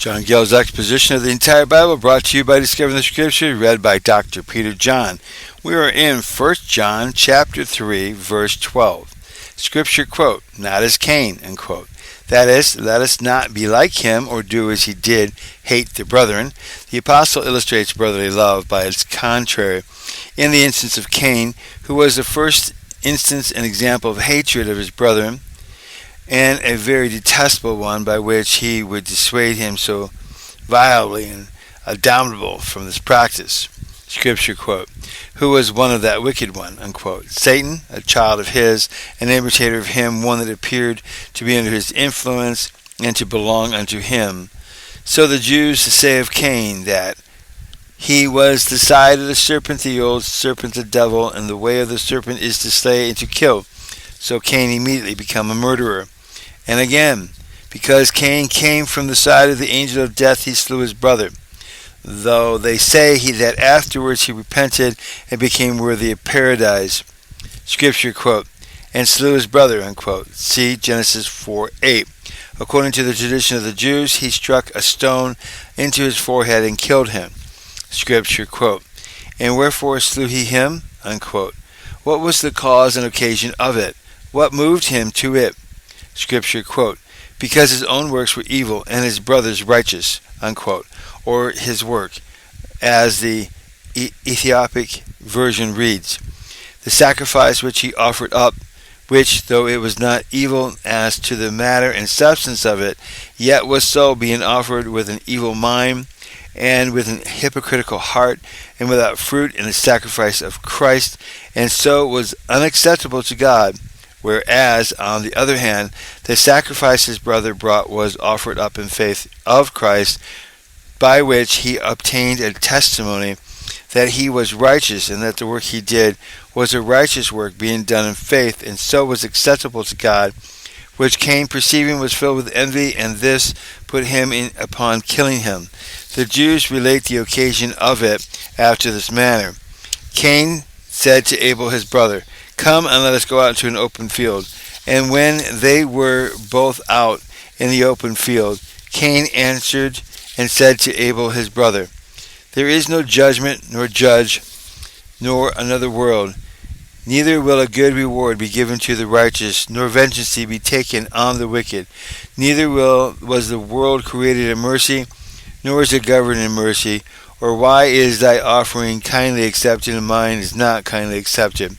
John Gill's exposition of the entire Bible, brought to you by Discovering the Scripture, read by Dr. Peter John. We are in 1 John chapter 3, verse 12. Scripture quote, "Not as Cain," unquote. That is, let us not be like him or do as he did, hate the brethren. The apostle illustrates brotherly love by its contrary in the instance of Cain, who was the first instance and example of hatred of his brethren, and a very detestable one by which he would dissuade him so vilely and abominable from this practice. Scripture quote, "Who was one of that wicked one," unquote. Satan, a child of his, an imitator of him, one that appeared to be under his influence and to belong unto him. So the Jews say of Cain that he was the side of the serpent, the old serpent, the devil, and the way of the serpent is to slay and to kill. So Cain immediately became a murderer. And again, because Cain came from the side of the angel of death, he slew his brother. Though they say that afterwards he repented and became worthy of paradise. Scripture quote, "and slew his brother," unquote. See Genesis 4:8. According to the tradition of the Jews, he struck a stone into his forehead and killed him. Scripture quote, "and wherefore slew he him?" unquote. What was the cause and occasion of it? What moved him to it? Scripture quote, "because his own works were evil and his brother's righteous," unquote, or his work, as the Ethiopic version reads. The sacrifice which he offered up, which, though it was not evil as to the matter and substance of it, yet was so, being offered with an evil mind, and with an hypocritical heart, and without fruit in the sacrifice of Christ, and so was unacceptable to God. Whereas, on the other hand, the sacrifice his brother brought was offered up in faith of Christ, by which he obtained a testimony that he was righteous, and that the work he did was a righteous work, being done in faith, and so was acceptable to God, which Cain, perceiving, was filled with envy, and this put him upon killing him. The Jews relate the occasion of it after this manner. Cain said to Abel his brother, "Come and let us go out into an open field." And when they were both out in the open field, Cain answered and said to Abel his brother, "There is no judgment, nor judge, nor another world. Neither will a good reward be given to the righteous, nor vengeance be taken on the wicked. Neither was the world created in mercy, nor is it governed in mercy. Or why is thy offering kindly accepted, and mine is not kindly accepted?"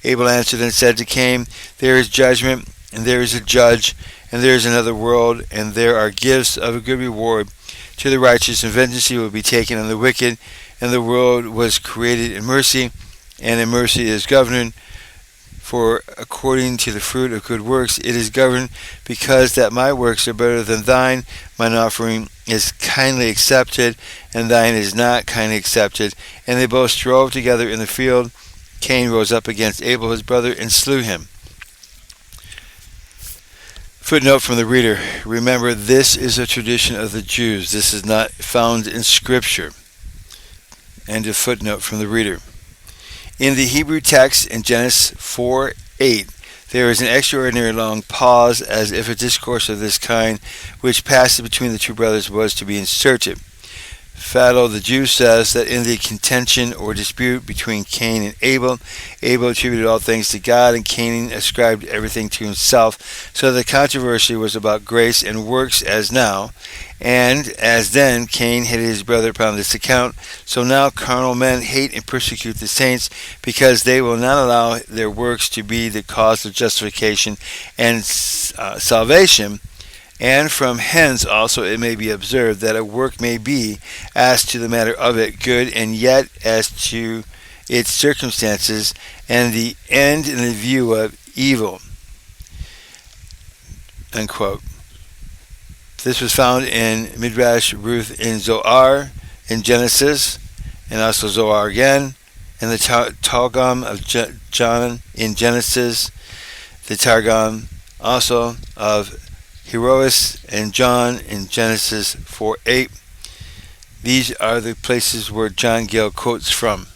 Abel answered and said to Cain, "There is judgment, and there is a judge, and there is another world, and there are gifts of a good reward to the righteous, and vengeance will be taken on the wicked. And the world was created in mercy, and in mercy is governed. For according to the fruit of good works it is governed, because that my works are better than thine. Mine offering is kindly accepted, and thine is not kindly accepted." And they both strove together in the field. Cain rose up against Abel his brother and slew him. Footnote from the reader. Remember, this is a tradition of the Jews. This is not found in Scripture. End of footnote from the reader. In the Hebrew text in Genesis 4:8, there is an extraordinary long pause, as if a discourse of this kind, which passed between the two brothers, was to be inserted. Philo, the Jew, says that in the contention or dispute between Cain and Abel attributed all things to God, and Cain ascribed everything to himself. So the controversy was about grace and works as now, and as then Cain hated his brother upon this account, so now carnal men hate and persecute the saints, because they will not allow their works to be the cause of justification and salvation. And from hence also it may be observed that a work may be, as to the matter of it, good, and yet as to its circumstances and the end in the view of evil. Unquote. This was found in Midrash Ruth in Zohar, in Genesis, and also Zohar again, and the Targum of John in Genesis, the Targum also of Herois and John in Genesis 4:8. These are the places where John Gill quotes from.